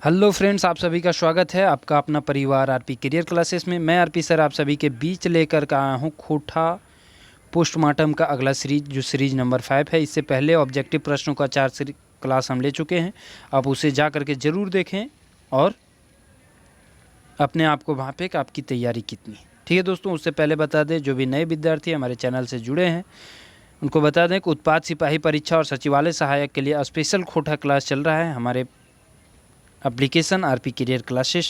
Hello friends, आप सभी का स्वागत है आपका अपना परिवार आरपी करियर क्लासेस में। मैं आरपी सर आप सभी के बीच लेकर के आया हूँ खोटा पोस्टमार्टम का अगला सीरीज, जो सीरीज नंबर 5 है। इससे पहले ऑब्जेक्टिव प्रश्नों का 4 क्लास हम ले चुके हैं। आप उसे जा करके ज़रूर देखें और अपने आप को वहाँ पे कि आपकी तैयारी कितनी। ठीक है दोस्तों, उससे पहले बता दें जो भी नए विद्यार्थी हमारे चैनल से जुड़े हैं उनको बता दें कि उत्पाद सिपाही परीक्षा और सचिवालय सहायक के लिए स्पेशल खोटा क्लास चल रहा है। हमारे एप्लीकेशन आरपी करियर क्लासेस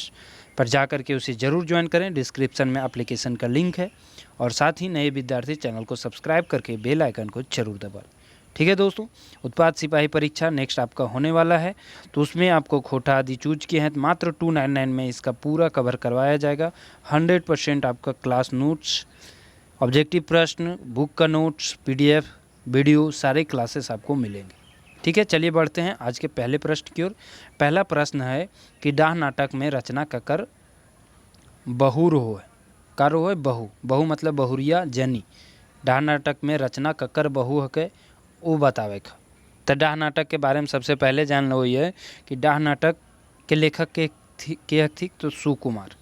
पर जा कर के उसे ज़रूर ज्वाइन करें। डिस्क्रिप्शन में एप्लीकेशन का लिंक है। और साथ ही नए विद्यार्थी चैनल को सब्सक्राइब करके बेल आइकन को जरूर दबाएं। ठीक है दोस्तों, उत्पाद सिपाही परीक्षा नेक्स्ट आपका होने वाला है, तो उसमें आपको खोटा आदि चूज किए हैं तो मात्र 299 में इसका पूरा कवर करवाया जाएगा। 100% आपका क्लास नोट्स, ऑब्जेक्टिव प्रश्न, बुक का नोट्स, PDF, वीडियो सारे क्लासेस आपको मिलेंगे। ठीक है, चलिए बढ़ते हैं आज के पहले प्रश्न की ओर। पहला प्रश्न है कि डाह नाटक में रचना ककर बहु रोह है। का रोह है? बहु। बहु मतलब बहुरिया जनी। डाह नाटक में रचना ककर बहु है के वो बतावे का। तो डाह नाटक के बारे में सबसे पहले जान लो ये कि डाह नाटक के लेखक के थी तो सुकुमार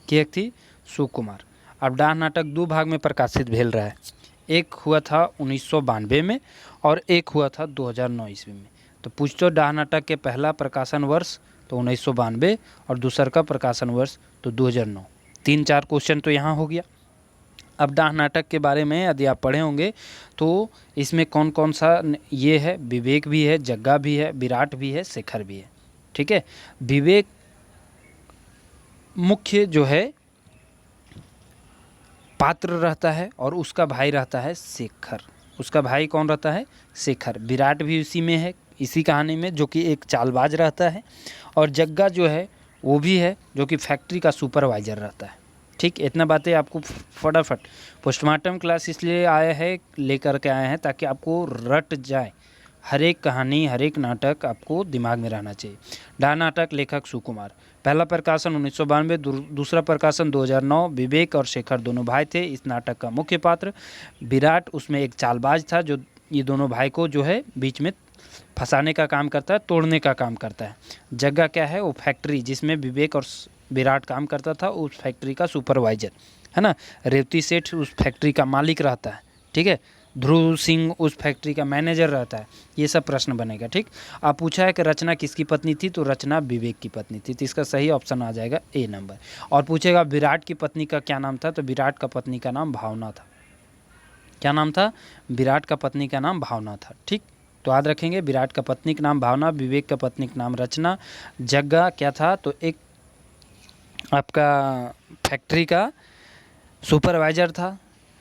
के थी सुकुमार। अब डाह नाटक 2 भाग में प्रकाशित भेल रहा है। एक हुआ था 1992 में और एक हुआ था 2009 ईस्वी में। तो पूछतो डाह नाटक के पहला प्रकाशन वर्ष तो 1992 और दूसर का प्रकाशन वर्ष तो 2009। 3-4 क्वेश्चन तो यहाँ हो गया। अब डाह नाटक के बारे में यदि आप पढ़े होंगे तो इसमें कौन कौन सा ये है, विवेक भी है, जग्गा भी है, विराट भी है, शेखर भी है। ठीक है, विवेक मुख्य जो है पात्र रहता है और उसका भाई रहता है शेखर। उसका भाई कौन रहता है? शेखर। विराट भी उसी में है, इसी कहानी में, जो कि एक चालबाज रहता है। और जग्गा जो है वो भी है, जो कि फैक्ट्री का सुपरवाइजर रहता है। ठीक, इतना बातें आपको फटाफट पोस्टमार्टम क्लास इसलिए आया है, लेकर के आए हैं ताकि आपको रट जाए। हर एक कहानी, हर एक नाटक आपको दिमाग में रहना चाहिए। डाह नाटक लेखक सुकुमार। पहला प्रकाशन 1992, दूसरा प्रकाशन 2009। विवेक और शेखर दोनों भाई थे। इस नाटक का मुख्य पात्र विराट उसमें एक चालबाज था, जो ये दोनों भाई को जो है बीच में फंसाने का काम करता है, तोड़ने का काम करता है। जग्गा क्या है? वो फैक्ट्री जिसमें विवेक और विराट काम करता था, उस फैक्ट्री का सुपरवाइजर है ना। रेवती सेठ उस फैक्ट्री का मालिक रहता है। ठीक है, ध्रुव सिंह उस फैक्ट्री का मैनेजर रहता है। ये सब प्रश्न बनेगा। ठीक, आप पूछा है कि रचना किसकी पत्नी थी, तो रचना विवेक की पत्नी थी, तो इसका सही ऑप्शन आ जाएगा ए नंबर। और पूछेगा विराट की पत्नी का क्या नाम था, तो विराट का पत्नी का नाम भावना था। क्या नाम था? विराट का पत्नी का नाम भावना था। ठीक, तो याद रखेंगे, विराट का पत्नी का नाम भावना, विवेक का पत्नी का नाम रचना। जग्गा क्या था? तो एक आपका फैक्ट्री का सुपरवाइजर था।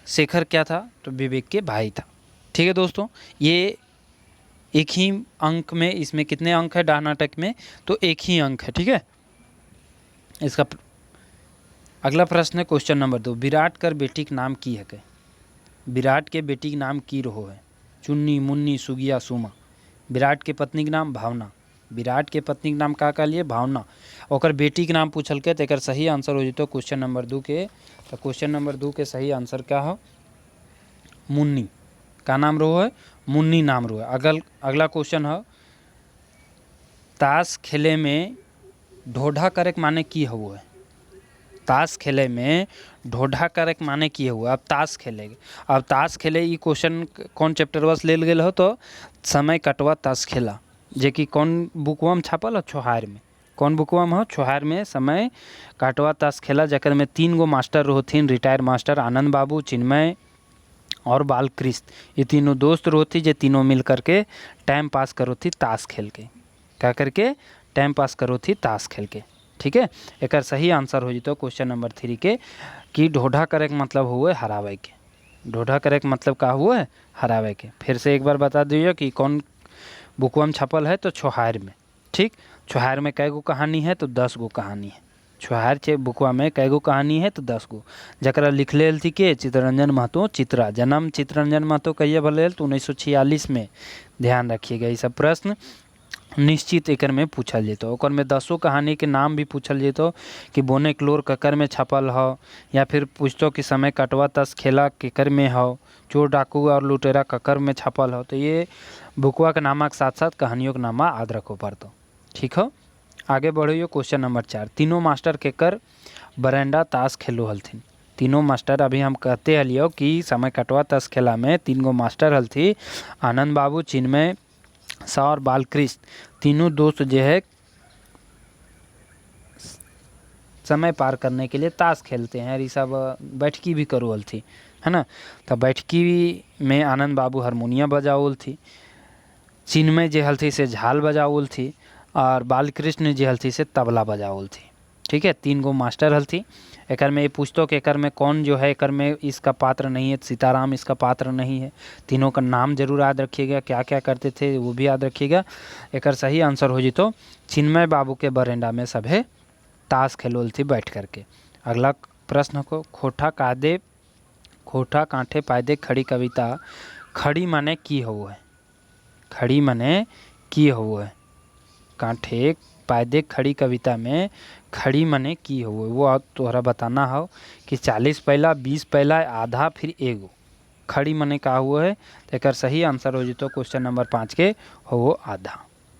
शेखर क्या था? तो विवेक के भाई था। ठीक है दोस्तों, ये एक ही अंक में, इसमें कितने अंक है डाह नाटक में? तो एक ही अंक है। ठीक है, इसका अगला प्रश्न है क्वेश्चन नंबर 2। विराट कर बेटी के नाम की है के? विराट के बेटी के नाम की रहो है? चुन्नी, मुन्नी, सुगिया, सुमा। विराट के पत्नी के नाम भावना। विराट के पत्नी के नाम का लिए भावना। और बेटी के नाम पूछल के, तो एक सही आंसर हो जतो क्वेश्चन नंबर 2 के। तो क्वेश्चन नंबर 2 के सही आंसर क्या हो? मुन्नी। का नाम रहो है? मुन्नी नाम रहो है। अगला क्वेश्चन है, ताश खेले में ढोढ़ा करक माने की हुआ है? ताश खेले में ढोढ़ा करक माने की हुआ। अब ताश खेलेगे, अब ताश खेले, ये क्वेश्चन कौन चैप्टर बस ले गेल हो? तो समय कटवा ताश खेला, जे कि कौन बुकवा में छापल हो? छोहार में। कौन बुकवा में हो? छोहार में समय काटवा ताश खेला, जकर में 3 गो मास्टर रहथिन, रिटायर मास्टर आनंद बाबू, चिन्मय और बालकृष्ण। ये तीनों दोस्त रहती, जे तीनों मिल करके टाइम पास करो थी ताश खेल के। क्या करके? टाइम पास करो थी ताश खेल के। ठीक है, एक सही आंसर हो जतो क्वेश्चन नंबर 3 के कि ढोढ़ा करे के मतलब हुए हरावे के। ढोढ़ा करे के मतलब का हुआ है? हरावे के। फिर से एक बार बता दीजिए कि कौन बुकवा में छपल है? तो छोहार में। ठीक, छोहार में कै गो कहानी है? तो 10 गो कहानी है। छोहार चे बुकवा में कै गो कहानी है? तो 10 गो। जरा लिखले थी के चित्तरंजन महतो चित्रा। जन्म चित्तरंजन महतो कहिए भले? तो 1946 में। ध्यान रखिएगा, ये सब प्रश्न निश्चित एक में पूछल जेतो। और में 10 कहानी के नाम भी पूछल जेतो कि बोने क्लोर ककर में छपल हो, या फिर पूछतो कि समय कटवा तस खेला केकर में हो, चोर डाकू और लुटेरा ककर में छपल हो। तो ये बुकवा के नामा के साथ साथ कहानियों का नामा याद रखो पड़तो। ठीक हो, आगे बढ़ियो क्वेश्चन नंबर 4। तीनों मास्टर केकर बरेंडा ताश खेलो हलथिन। तीनों मास्टर अभी हम कहते हलियो कि समय कटवा ताश खेला में 3 गो मास्टर हलथी। आनंद बाबू, चिन्मय शाह और बालकृष्ण तीनों दोस्त जो है समय पार करने के लिए ताश खेलते हैं। ये सब बैठकी भी करो थी, है ना। तो बैठकी में आनंद बाबू हारमोनियम बजाओल थी, चिन्मय जे हल थी से झाल बजाओल थी और बालकृष्ण जे हल थी से तबला बजाओल थी। ठीक है, 3 गो मास्टर हल थी। एकर में ये पूछतो कि एकर में कौन जो है एकर में इसका पात्र नहीं है, सीताराम इसका पात्र नहीं है। तीनों का नाम जरूर याद रखिएगा, क्या क्या करते थे वो भी याद रखिएगा। एकर सही आंसर हो जी तो चिन्मय बाबू के बरेंडा में सभे ताश खेलोल थी बैठ करके। अगला प्रश्न को खोठा कांठे पायदे खड़ी कविता। खड़ी माने की हो है, खड़ी माने की हो है। कांठे पायदे खड़ी कविता में खड़ी माने की हो है, वो तोहरा बताना हो कि 40 पहला, 20 पहला, आधा, फिर एगो। खड़ी माने का हुआ है, तो एक सही आंसर हो जितो क्वेश्चन नंबर 5 के हो आधा।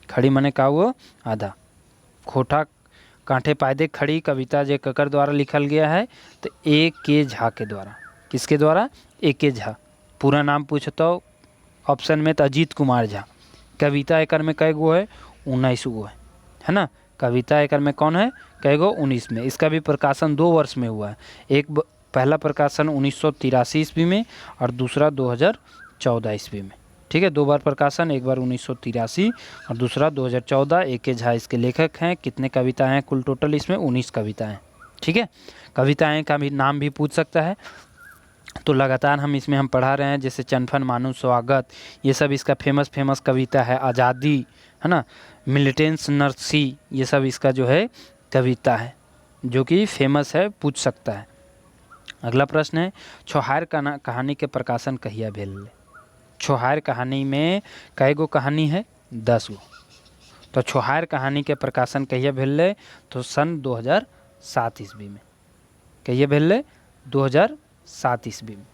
खड़ी माने का हुआ आधा। खोठा कांठे पायदे खड़ी कविता जे ककर द्वारा लिखल गया है, तो ए के झा के द्वारा। किसके द्वारा? ए के झा। पूरा नाम पूछतो ऑप्शन में तो अजीत कुमार झा। कविता एकर में कै गो है? 19 गो है ना। कविता एकर में कौन है? कै गो? 19 में। इसका भी प्रकाशन 2 वर्ष में हुआ है। एक पहला प्रकाशन 1983 ईस्वी में और दूसरा 2014 ईस्वी में। ठीक है, 2 बार प्रकाशन, एक बार 1983 और दूसरा 2014। ए के झा इसके लेखक हैं। कितने कविताएं हैं कुल टोटल इसमें? 19 कविताएं। ठीक है, कविताएं का भी नाम भी पूछ सकता है, तो लगातार हम इसमें हम पढ़ा रहे हैं। जैसे चनफन, मानव स्वागत, ये सब इसका फेमस कविता है। आज़ादी, है ना, मिलिटेंस नरसी, ये सब इसका जो है कविता है जो कि फेमस है, पूछ सकता है। अगला प्रश्न है छोहार कहानी के प्रकाशन कहिया भेल? छोहार कहानी में कै गो कहानी है? 10 गो। तो छोहार कहानी के प्रकाशन कहिया भेल? तो सन 2007 ईस्वी में। कहिया भेल? 2007 ईस्वी में।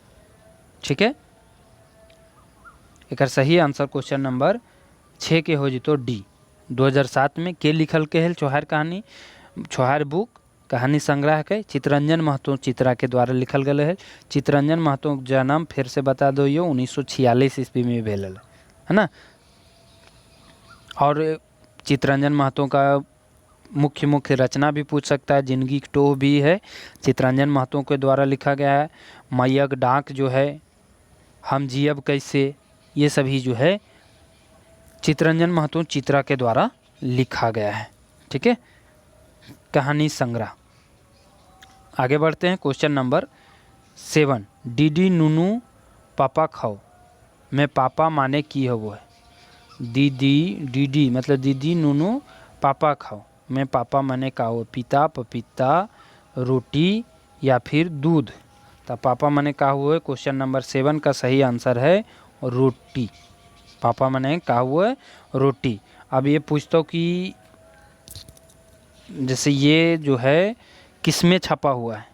ठीक है, एक सही आंसर क्वेश्चन नंबर 6 के हो जितो डी। 2007 में के लिखल के है छोहार कहानी? छोहार बुक कहानी संग्रह के चितरंजन महतो चित्रा के द्वारा लिखल गए है। चितरंजन महतो जन्म फिर से बता दो ये 1946 ईस्वी में भेल है ना। और चितरंजन महतो का मुख्य रचना भी पूछ सकता है। जिंदगी टोह भी है, चितरंजन महतो के द्वारा लिखा गया है। मैयक डाक जो है, हम जियब कैसे, ये सभी जो है चितरंजन महतो चित्रा के द्वारा लिखा गया है। ठीक है, कहानी संग्रह। आगे बढ़ते हैं क्वेश्चन नंबर 7। डीडी नूनू पापा खाओ में पापा माने की हो वो है? डीडी मतलब दीदी, नूनू पापा खाओ में पापा माने का हो? पिता, पपीता, रोटी या फिर दूध। तो पापा माने का हुआ है? क्वेश्चन नंबर 7 का सही आंसर है रोटी। पापा माने का हुआ है? रोटी। अब ये पूछता कि जैसे ये जो है किस में छपा हुआ है,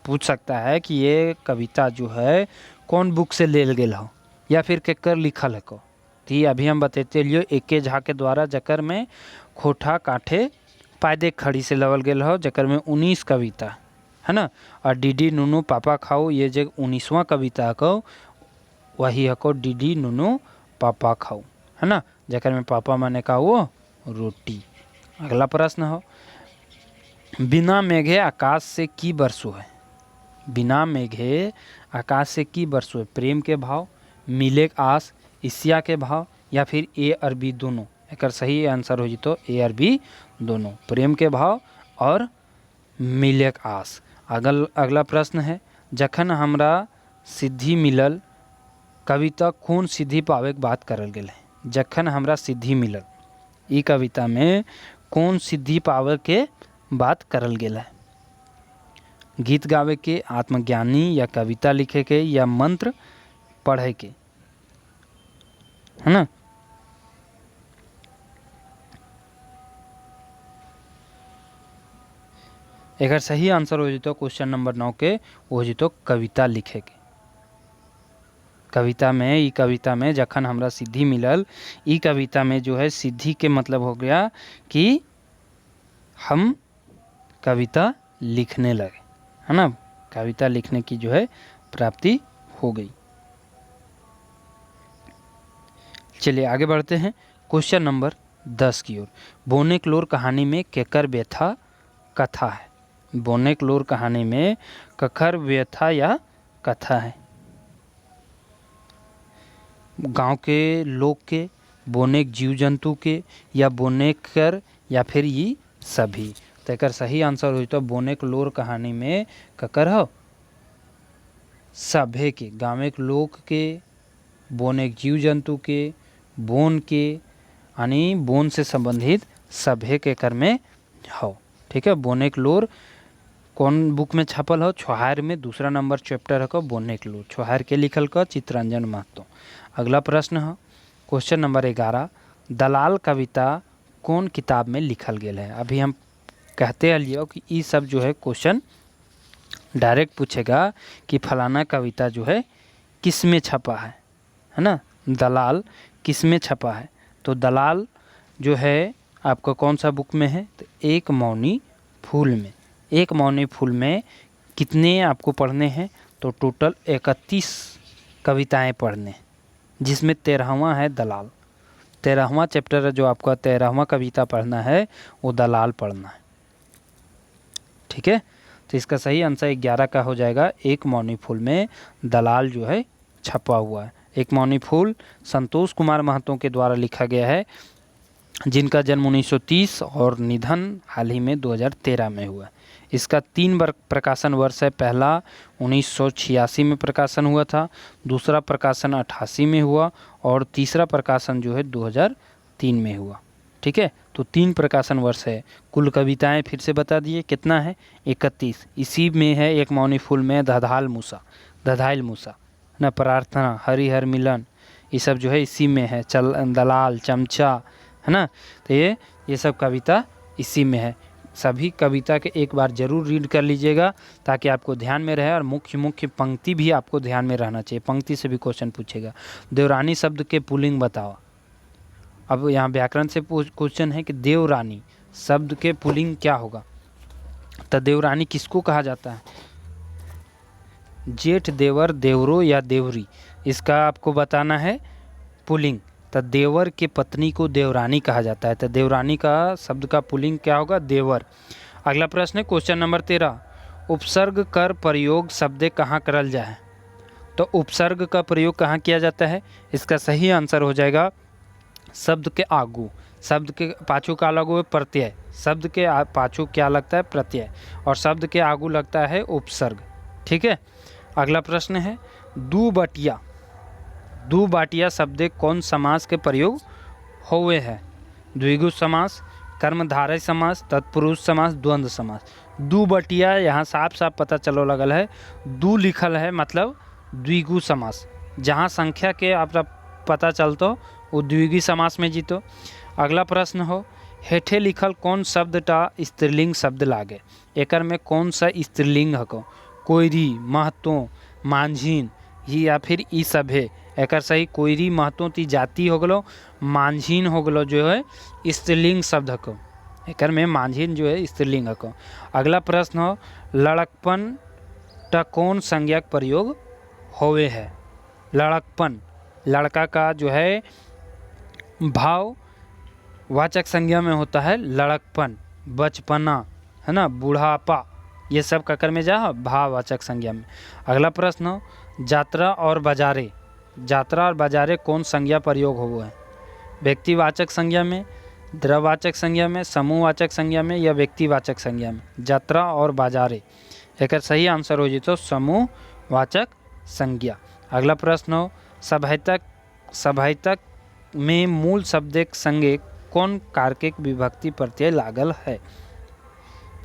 पूछ सकता है कि ये कविता जो है कौन बुक से लेल गेल हो या फिर केकर लिखल है को। तो ये अभी हम बताते लियो ए के झा के द्वारा, जकर में खोठा कांठे पायदे खड़ी से लवल गेल हो, जकर में 19 कविता है ना। और डीडी नूनू पापा खाओ ये जो 19वां कविता को वही हको डीडी नूनू पापा खाओ, है ना, जकर में पापा माने का वो रोटी। अगला प्रश्न हो बिना मेघे आकाश से की बरसो है? बिना मेघे आकाश से की बरसो है? प्रेम के भाव, मिले आस, ईर्ष्या के भाव या फिर ए और बी दोनों। एक सही आंसर हो जी तो ए और बी दोनों, प्रेम के भाव और मिले आस। अगला प्रश्न है जखन हमरा सिद्धि मिलल कविता कौन सिद्धि पावे के बात करल गेल है? जखन हमरा सिद्धि मिलल, ई कविता में कौन सिद्धि पावे के बात करल गेल है? गीत गावे के, आत्मज्ञानी या कविता लिखे के या मंत्र पढ़े के, है ना। एक सही आंसर हो जितो क्वेश्चन नंबर 9 के वो जितो कविता लिखे के। कविता में, ई कविता में जखन हमरा सिद्धि मिलल, ई कविता में जो है सिद्धि के मतलब हो गया कि हम कविता लिखने लगे, है ना, कविता लिखने की जो है प्राप्ति हो गई। चलिए आगे बढ़ते हैं क्वेश्चन नंबर 10 की ओर। बोनेक्लोर कहानी में केकर व्यथा कथा है? बोनेक्लोर कहानी में ककर व्यथा या कथा है? गांव के लोग के, बोनेक जीव जंतु के, या बोनेकर, या फिर ये सभी? तो एकर सही आंसर हो तो बोनेक्लोर कहानी में ककर हो? सभे के, गाँव के लोग के, बोनेक जीव जंतु के, बोन के, यानी बोन से संबंधित सभे के कर में हो। ठीक है, बोनेक्लोर कौन बुक में छपल हो? छोहार में, दूसरा नंबर चैप्टर है बोनेक्लोर, छोहार के लिखल का चित्ररंजन महतो। अगला प्रश्न है क्वेश्चन नंबर 11, दलाल कविता कौन किताब में लिखल गेल है? अभी हम कहते हलियो कि ये सब जो है क्वेश्चन डायरेक्ट पूछेगा कि फलाना कविता जो है किस में छपा है ना, दलाल किस में छपा है? तो दलाल जो है आपका कौन सा बुक में है? तो एक मौनी फूल में। एक मौनी फूल में कितने आपको पढ़ने हैं? तो टोटल 31 कविताएं पढ़ने, जिसमें 13वां है दलाल। 13वां चैप्टर है जो आपका 13वां कविता पढ़ना है, वो दलाल पढ़ना है। ठीक है, तो इसका सही आंसर 11 का हो जाएगा। एक मौनी फूल में दलाल जो है छपा हुआ है। एक मौनी फूल संतोष कुमार महतो के द्वारा लिखा गया है, जिनका जन्म 1930 और निधन हाल ही में 2013 में हुआ। इसका 3 प्रकाशन वर्ष है। पहला 1986 में प्रकाशन हुआ था, दूसरा प्रकाशन 88 में हुआ, और तीसरा प्रकाशन जो है 2003 में हुआ। ठीक है, तो 3 प्रकाशन वर्ष है। कुल कविताएं फिर से बता दिए कितना है? 31। इसी में है एक मौनी फूल में धधाइल मूसा न, प्रार्थना, हरिहर मिलन, ये सब जो है इसी में है। दलाल, चमचा, है ना, तो ये सब कविता इसी में है। सभी कविता के एक बार जरूर रीड कर लीजिएगा ताकि आपको ध्यान में रहे, और मुख्य पंक्ति भी आपको ध्यान में रहना चाहिए। पंक्ति से भी क्वेश्चन पूछेगा। देवरानी शब्द के पुल्लिंग बताओ। अब यहाँ व्याकरण से क्वेश्चन है कि देवरानी शब्द के पुल्लिंग क्या होगा? तो देवरानी किसको कहा जाता है? जेठ, देवर, देवरो या देवरी, इसका आपको बताना है पुल्लिंग। तो देवर के पत्नी को देवरानी कहा जाता है। तो देवरानी का शब्द का पुल्लिंग क्या होगा? देवर। अगला प्रश्न है क्वेश्चन नंबर 13, उपसर्ग कर प्रयोग शब्द कहाँ करल जाए? तो उपसर्ग का प्रयोग कहाँ किया जाता है? इसका सही आंसर हो जाएगा शब्द के आगू। शब्द के पाछू का अलग हुआ प्रत्यय, शब्द के पाछू क्या लगता है? प्रत्यय, और शब्द के आगू लगता है उपसर्ग। ठीक है, अगला प्रश्न है दू बाटिया शब्द कौन समास के प्रयोग होवे है? द्विगु समास, कर्मधारय समास, तत्पुरुष समास, द्वंद्व समास। दू बटिया यहाँ साफ साफ पता चलो लगल है, दू लिखल है मतलब द्विगु समास। जहाँ संख्या के आप पता चलतो वो द्विगु समास में जीतो। अगला प्रश्न हो हेठे लिखल कौन शब्द टा स्त्रीलिंग शब्द लागे? एकर में कौन सा स्त्रीलिंग हको? कोयरी, महतो, मांझिन, ही या फिर ई सब है? एकर सही कोयरी, महतो ती जाति हो गलो, मांझिन हो गलो जो है स्त्रीलिंग शब्द हको। एकर में मांझिन जो है स्त्रीलिंग हको। अगला प्रश्न हो लड़कपन टा कौन संज्ञा प्रयोग होवे है? लड़कपन, लड़का का जो है भाव वाचक संज्ञा में होता है लड़कपन, बचपना, है ना, बुढ़ापा, ये सब ककर में जा भाववाचक संज्ञा में। अगला प्रश्न हो यात्रा और बाजारे, यात्रा और बाजारे कौन संज्ञा प्रयोग हो है? व्यक्तिवाचक संज्ञा में, द्रववाचक संज्ञा में, समूहवाचक संज्ञा में, या व्यक्तिवाचक संज्ञा में? यात्रा और बाजारे, एक सही आंसर हो तो समूहवाचक संज्ञा। अगला प्रश्न हो सभैतक में मूल शब्द संगे कौन कारक विभक्ति प्रत्यय लागल है?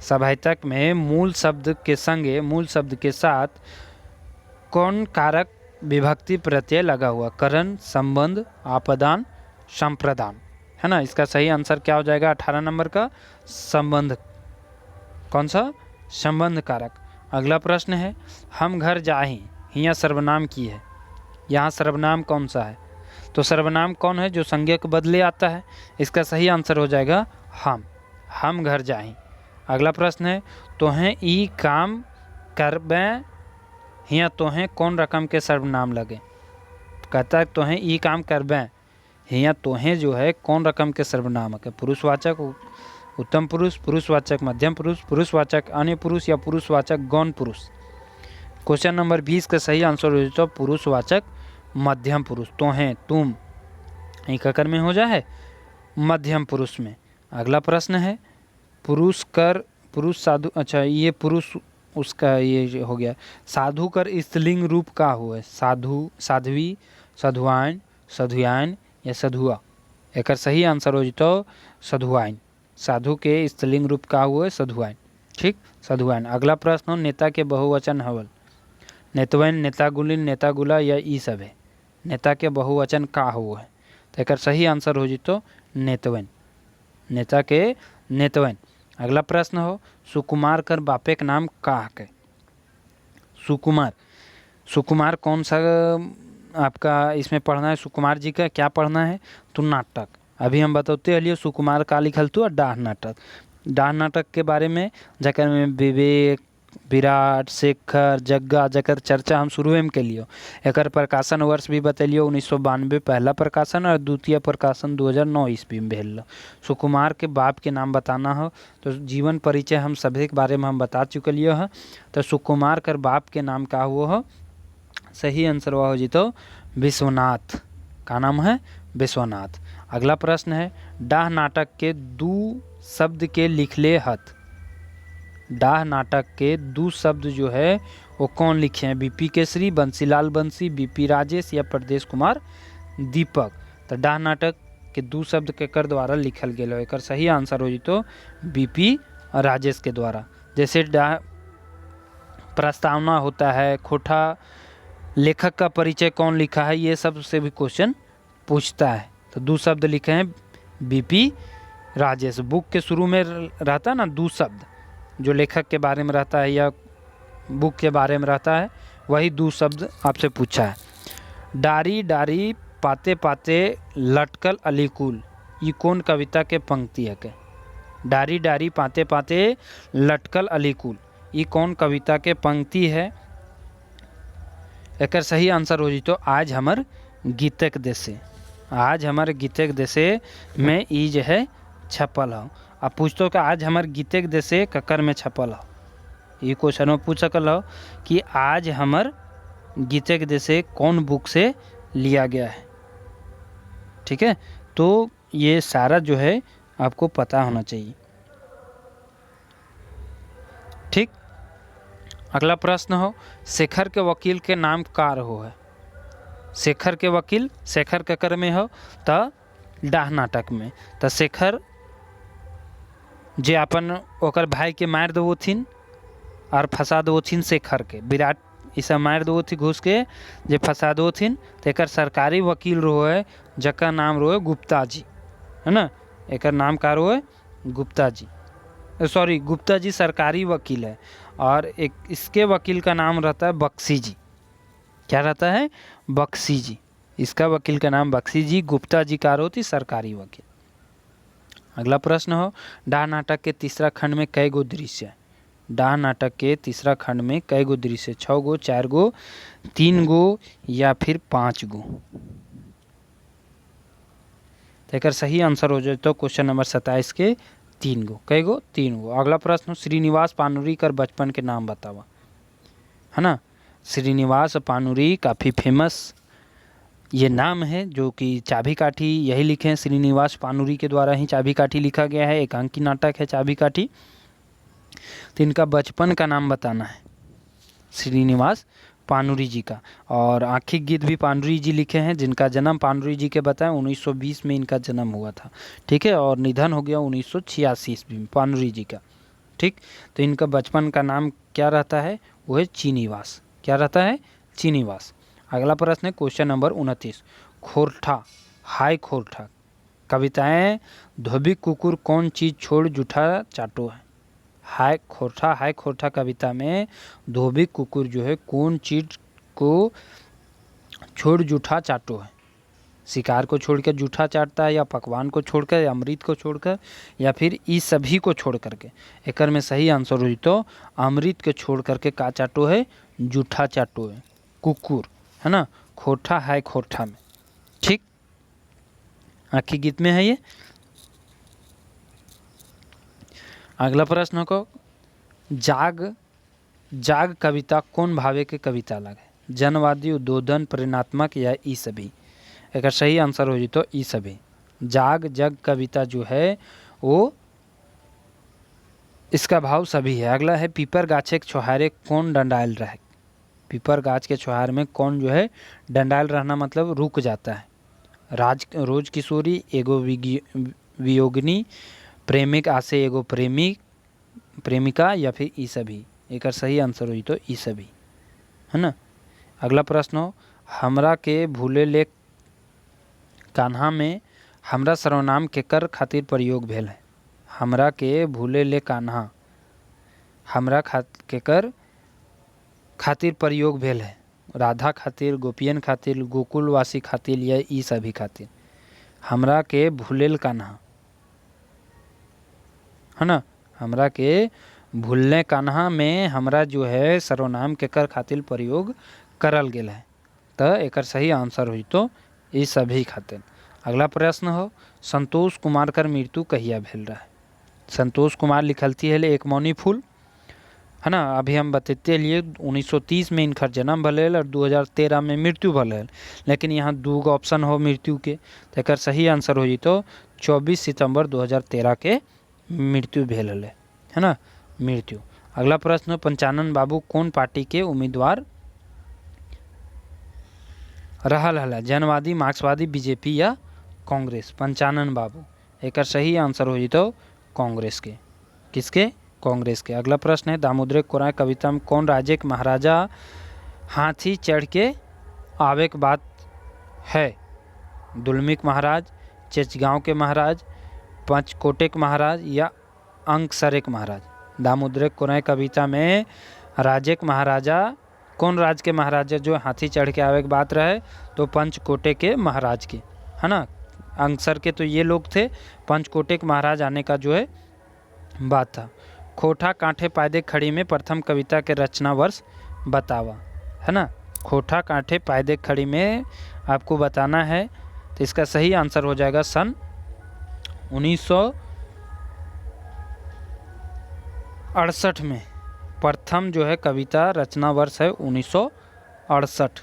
सभैतक में मूल शब्द के संगे, मूल शब्द के साथ कौन कारक विभक्ति प्रत्यय लगा हुआ? करण, संबंध, आपदान, संप्रदान, है ना। इसका सही आंसर क्या हो जाएगा? 18 नंबर का संबंध। कौन सा? संबंध कारक। अगला प्रश्न है हम घर जाहि, हिया सर्वनाम की है? यहाँ सर्वनाम कौन सा है? तो सर्वनाम कौन है जो संज्ञा के बदले आता है? इसका सही आंसर हो जाएगा हम घर जाएं। अगला प्रश्न है तोहें ई काम करबें हिया तोहें कौन रकम के सर्वनाम लगे? कहता है तोहें ई काम करबें हिया तोहें जो है कौन रकम के सर्वनाम है? पुरुषवाचक, उत्तम पुरुष, पुरुषवाचक मध्यम पुरुष, पुरुषवाचक अन्य पुरुष या पुरुषवाचक गौण पुरुष? क्वेश्चन नंबर 20 का सही आंसर हो तो पुरुषवाचक मध्यम पुरुष। तोहें, तुम एक अकर में हो जाए मध्यम पुरुष में। अगला प्रश्न है पुरुष साधु, अच्छा ये पुरुष उसका ये हो गया। साधु कर स्त्रीलिंग रूप का हुआ है? साधु, साध्वी, साधुआइन, साधुयाइन या साधुआ? एक सही आंसर हो तो साधुआइन। साधु के स्त्रीलिंग रूप का हुआ है साधुआइन। ठीक, साधुआइन। अगला प्रश्न हो नेता के बहुवचन हवल? नेतवैन, नेतागुलिन, नेतागुला या ई सब है? नेता के बहुवचन का हुआ है? तो एक सही आंसर हो तो नेतवैन, नेता के नेतवैन। अगला प्रश्न हो सुकुमार कर बापे के नाम का है? सुकुमार, सुकुमार कौन सा आपका इसमें पढ़ना है? सुकुमार जी का क्या पढ़ना है? तो नाटक। अभी हम बताते हलिए सुकुमार का लिखल तो डाह नाटक। डाह नाटक के बारे में जकर में विवेक, विराट, शेखर, जग्गा जकर चर्चा हम शुरू में के लिए एकर प्रकाशन वर्ष भी बतलियो 1992 पहला प्रकाशन और द्वितीय प्रकाशन 2009 ईस्वी में भेल। सुकुमार के बाप के नाम बताना हो तो जीवन परिचय हम सभी के बारे में हम बता चुकलिए है। तो सुकुमार कर बाप के नाम का हुआ हो? सही आंसर हुआ हो जी तो विश्वनाथ। का नाम है? विश्वनाथ। अगला प्रश्न है डाह नाटक के दो शब्द के लिखले हत? डाह नाटक के दो शब्द जो है वो कौन लिखे हैं? बीपी केसरी, बंसीलाल बंसी, बीपी राजेश या प्रदेश कुमार दीपक? तो डाह नाटक के दो शब्द केकर द्वारा लिखल गया? एक सही आंसर हो तो बीपी राजेश के द्वारा। जैसे डाह प्रस्तावना होता है, खोटा लेखक का परिचय कौन लिखा है, ये सब से भी क्वेश्चन पूछता है। तो दो शब्द लिखे हैं बीपी राजेश। बुक के शुरू में रहता है ना दो शब्द जो लेखक के बारे में रहता है या बुक के बारे में रहता है, वही दो शब्द आपसे पूछा है। डारी डारी पाते पाते लटकल अलीकुल, ये कौन कविता के पंक्ति है? के डारी डारी पाते पाते लटकल अलीकुल, ये कौन कविता के पंक्ति है? एक सही आंसर हो जी तो आज हमर गीतक देशे। आज हमारे गीतक देशे में ई जो है छपल हो। अब पूछतो कि आज हमारे गीतक देशे ककर में छपल हो? ये क्वेश्चन में पूछ सकल हो कि आज हमर गीतक देशे कौन बुक से लिया गया है। ठीक है, तो ये सारा जो है आपको पता होना चाहिए। ठीक, अगला प्रश्न हो शेखर के वकील के नाम कार हो है? शेखर के वकील, शेखर ककर में हो? तो डाह नाटक में। तो शेखर जे अपन ओकर भाई के मार देवोथिन और फंसा देवोथिन शेखर के, विराट ई सब मार देवोथी घुस के जे फंसा देवोथिन, तो एक सरकारी वकील रहे जका नाम रहे गुप्ता जी, है ना? एक नाम का रहे गुप्ता जी, सॉरी गुप्ता जी सरकारी वकील है और एक इसके वकील का नाम रहता है बख्शी जी। क्या रहता है? बख्शी जी। इसका वकील का नाम बख्शी जी, गुप्ता जी का होती सरकारी वकील। अगला प्रश्न हो डाह नाटक के तीसरा खंड में कई गो दृश्य है? डाह नाटक के तीसरा खंड में कई गो दृश्य? 6 गो, 4 गो, 3 गो या फिर 5 गो? तो एक सही आंसर हो जाए तो क्वेश्चन नंबर 27 के 3 गो। कई गो? 3 गो। अगला प्रश्न श्रीनिवास पानुरी कर बचपन के नाम बतावा, है ना? श्रीनिवास पानुरी काफ़ी फेमस ये नाम है जो कि चाबी काठी यही लिखे हैं। श्रीनिवास पानुरी के द्वारा ही चाबी काठी लिखा गया है। एकांकी नाटक है चाबी काठी। तो इनका बचपन का नाम बताना है श्रीनिवास पानुरी जी का। और आखिक गीत भी पानुरी जी लिखे हैं, जिनका जन्म पानुरी जी के बताएं 1920 में इनका जन्म हुआ था। ठीक है, और निधन हो गया 1986 ईस्वी में पानुरी जी का। ठीक, तो इनका बचपन का नाम क्या रहता है? वो है चीनीवास। क्या रहता है? चीनीवास। अगला प्रश्न है क्वेश्चन नंबर 29 खोरठा, हाय खोरठा कविताएं धोबी कुकुर कौन चीज़ छोड़ जूठा चाटो है? हाय खोरठा कविता में धोबी कुकुर जो है कौन चीज़ को छोड़ जूठा चाटो है, शिकार को छोड़कर जूठा चाटता है, या पकवान को छोड़कर, या अमृत को छोड़कर, या फिर ई सभी को छोड़ करके। एकर में सही आंसर हुई तो अमृत के छोड़ करके का चाटो है, जूठा चाटो है। कुकुर है ना, खोठा है खोठा में। ठीक, आखिरी गीत में है ये। अगला प्रश्न को, जाग जाग कविता कौन भावे के कविता लगे, जनवादी, उद्बोधन, प्रेरणात्मक या ई सभी। एक सही आंसर हो जी तो ई सभी। जाग जग कविता जो है वो इसका भाव सभी है। अगला है, पीपर गाछे के छोहारे कौन डंडायल रहे। पीपर गाछ के छोहार में कौन जो है डंडायल रहना मतलब रुक जाता है। रोज किशोरी, एगो वियोगिनी, प्रेमिक आसे एगो प्रेमिका, या फिर ई सभी। एक सही आंसर हुई तो ई सभी, है ना। अगला प्रश्न हो, हमरा के भूले ले कान्हा में हमरा सर्वनाम केकर खातिर प्रयोग भेल है। हमरा के भूले ले कान्हा हमरा केकर खातिर प्रयोग भेल है, राधा खातिर, गोपियन खातिर, गोकुलवासी खातिर, या ई सभी खातिर। हमरा के भूलेल कान्हा, है ना, हमरा के भूलने कान्हा में हमरा जो है सर्वनाम केकर खातिर प्रयोग करल गेल है, तो एकर सही आंसर हुई तो ई सभी खातिर। अगला प्रश्न हो, संतोष कुमार कर मृत्यु कहिया भेल रहा है। संतोष कुमार लिखलती है एक मौनी फूल, है ना। अभी हम बतते लिए 1930 में इनकर जन्म भले और 2013 में मृत्यु भले, लेकिन यहाँ दो ऑप्शन हो मृत्यु के, तो एकर सही आंसर हो जी तो 24 सितंबर 2013 के मृत्यु भेल है ना, मृत्यु। अगला प्रश्न, पंचानन बाबू कौन पार्टी के उम्मीदवार रहल हल, जनवादी, मार्क्सवादी, बीजेपी या कांग्रेस। पंचानन बाबू, एक सही आंसर हो जी तो कांग्रेस के। किसके? कांग्रेस के। अगला प्रश्न है, दामोदर कोराय कविता में कौन राज्य के महाराजा हाथी चढ़ के आवे के बात है। दुलमिक महाराज, चेचगांव के महाराज, पंचकोटे के महाराज, या अंकसरे के महाराज। दामोदर कोराय कविता में राज्य के महाराजा, कौन राज्य के महाराजा जो हाथी चढ़ के आवे की बात रहे, तो पंचकोटे के महाराज के, है ना। अंकसर के तो ये लोग थे, पंचकोटे के महाराज आने का जो है बात था। खोठा कांठे पायदे खड़ी में प्रथम कविता के रचना वर्ष बतावा, है ना। खोठा कांठे पायदे खड़ी में आपको बताना है, तो इसका सही आंसर हो जाएगा सन 1968 में। प्रथम जो है कविता रचना वर्ष है 1968,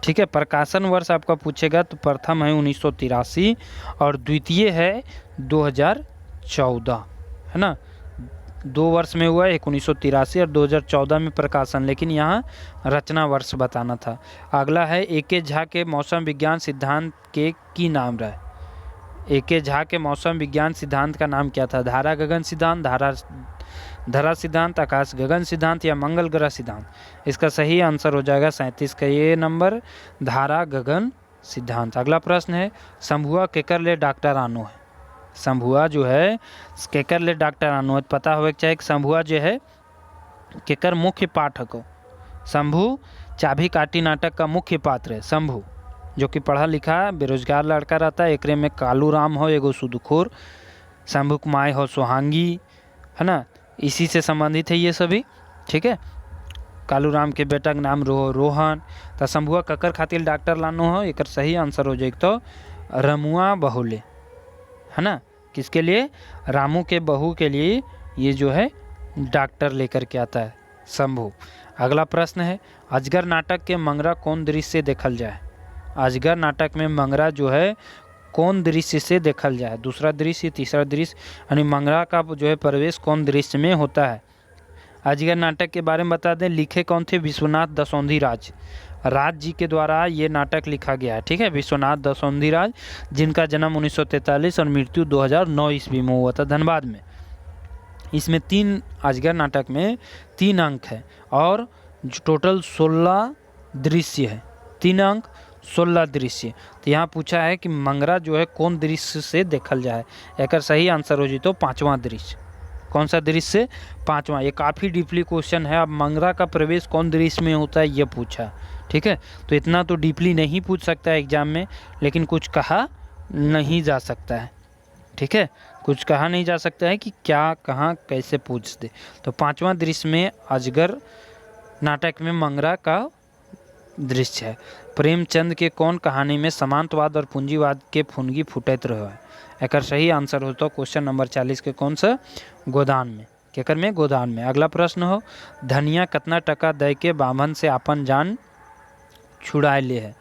ठीक है। प्रकाशन वर्ष आपका पूछेगा तो प्रथम है 1983 और द्वितीय है 2014, है ना। 2 वर्ष में हुआ, एक 1983 और 2014 में प्रकाशन, लेकिन यहाँ रचना वर्ष बताना था। अगला है, ए.के. झा के मौसम विज्ञान सिद्धांत के की नाम रहे। ए.के. झा के मौसम विज्ञान सिद्धांत का नाम क्या था। धारा गगन सिद्धांत, धरा सिद्धांत, आकाश गगन सिद्धांत, या मंगल ग्रह सिद्धांत। इसका सही आंसर हो जाएगा 37 का ये नंबर, धारा गगन सिद्धांत। अगला प्रश्न है, शंभुआ केकर ले डॉक्टर आनो है। शंभुआ जो है केकर ले डॉक्टर आनो है, पता होगा चाहे कि शंभुआ जो है केकर मुख्य पाठक हो। शंभु चाभी काटी नाटक का मुख्य पात्र है शंभु, जो कि पढ़ा लिखा बेरोजगार लड़का रहता है। एकरे में कालू राम हो एगो सूदखोर, शंभु कुमाई हो सोहांगी, है ना, इसी से संबंधित है ये सभी, ठीक है। कालू राम के बेटा का नाम रोहन। तो शंभुआ ककर खातिर डॉक्टर लानो हो, एक सही आंसर हो जाएगा तो रमुआ बहुले, है ना। किसके लिए? रामू के बहू के लिए ये जो है डॉक्टर लेकर के आता है शंभु। अगला प्रश्न है, अजगर नाटक के मंगरा कौन दृश्य से देखल जाए। अजगर नाटक में मंगरा जो है कौन दृश्य से देखल जाए, दूसरा दृश्य, तीसरा दृश्य, यानी मंगरा का जो है प्रवेश कौन दृश्य में होता है। अजगर नाटक के बारे में बता दें, लिखे कौन थे? विश्वनाथ दसौंधी राज जी के द्वारा ये नाटक लिखा गया है, ठीक है। विश्वनाथ दसौंधी राज, जिनका जन्म 1943 और मृत्यु 2009 ईस्वी में हुआ था धनबाद में। इसमें 3 अजगर नाटक में 3 अंक है और टोटल 16 दृश्य है। 3 अंक 16 दृश्य। तो यहाँ पूछा है कि मंगरा जो है कौन दृश्य से देखल जाए। एक सही आंसर हो जी तो 5वां दृश्य। कौन सा दृश्य से? 5वां। ये काफ़ी डीपली क्वेश्चन है। अब मंगरा का प्रवेश कौन दृश्य में होता है ये पूछा, ठीक है, तो इतना तो डीपली नहीं पूछ सकता है एग्जाम में, लेकिन कुछ कहा नहीं जा सकता है। ठीक है, कुछ कहा नहीं जा सकता है कि क्या कहाँ कैसे पूछ दे। तो 5वां दृश्य में अजगर नाटक में मंगरा का दृश्य है। प्रेमचंद के कौन कहानी में समांतवाद और पूंजीवाद के फुनगी फुटैत रहो है। एकर सही आंसर हो तो क्वेश्चन नंबर 40 के कौन सा गोदान में, केकर में गोदान में। अगला प्रश्न हो, धनिया कितना टका दे के बाभन से अपन जान छुड़ा ले है।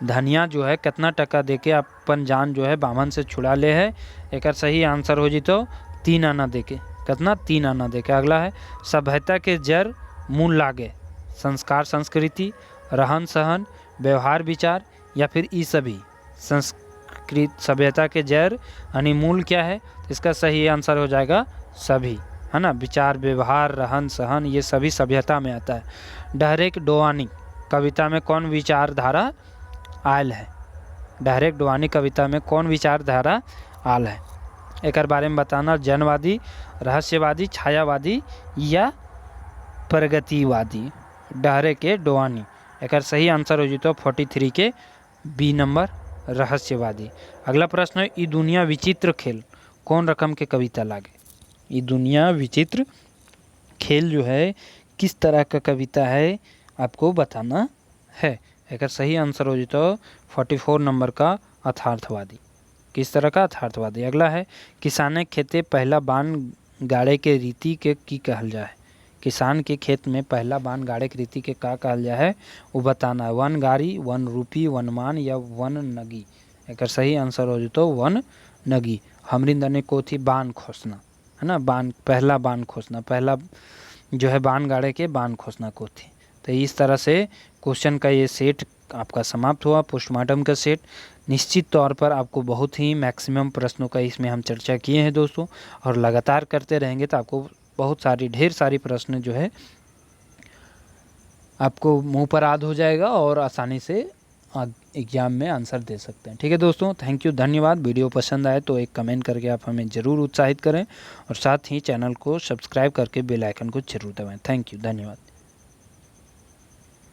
धनिया जो है कितना टका दे के अपन जान जो है बाभन से छुड़ा ले है। एकर सही आंसर हो जी तो 3 आना दे के, कितना 3 आना दे के। अगला है, सभ्यता के जड़ मूल लागे, संस्कार संस्कृति, रहन सहन, व्यवहार विचार या फिर ई सभी। संस्कृत सभ्यता के जड़ यानी मूल क्या है, इसका सही आंसर हो जाएगा सभी, है ना। विचार व्यवहार रहन सहन ये सभी सभ्यता में आता है। डायरेक्ट डोवानी कविता में कौन विचारधारा आयल है। डायरेक्ट डोवानी कविता में कौन विचारधारा आयल है, एक बारे में बताना। जनवादी, रहस्यवादी, छायावादी या प्रगतिवादी। डायरेक्ट डोवानी, एक सही आंसर हो जी तो 43 के बी नंबर रहस्यवादी। अगला प्रश्न है, ई दुनिया विचित्र खेल कौन रकम के कविता लागे। ई दुनिया विचित्र खेल जो है किस तरह का कविता है आपको बताना है। एक सही आंसर हो जी तो 44 नंबर का अथार्थवादी। किस तरह का अथार्थवादी। अगला है, किसाने खेते पहला बान गाड़े के रीति के की कहल जाए। किसान के खेत में पहला बान गाड़े के रीति के का कहल जाए है वो बताना है। वन गाड़ी, वन रूपी, वनमान या वन नगी। एक सही आंसर हो जी तो वन नगी। हमरिंदने को थी बान खोसना, है ना, बान पहला बान खोसना, पहला जो है बान गाड़े के बान खोसना को थी। तो इस तरह से क्वेश्चन का ये सेट आपका समाप्त हुआ, पोस्टमार्टम का सेट। निश्चित तौर पर आपको बहुत ही मैक्सिमम प्रश्नों का इसमें हम चर्चा किए हैं दोस्तों, और लगातार करते रहेंगे तो आपको बहुत सारी ढेर सारी प्रश्न जो है आपको मुंह पर याद हो जाएगा और आसानी से एग्जाम में आंसर दे सकते हैं। ठीक है दोस्तों, थैंक यू, धन्यवाद। वीडियो पसंद आए तो एक कमेंट करके आप हमें ज़रूर उत्साहित करें और साथ ही चैनल को सब्सक्राइब करके बेल आइकन को जरूर दबाएं। थैंक यू, धन्यवाद।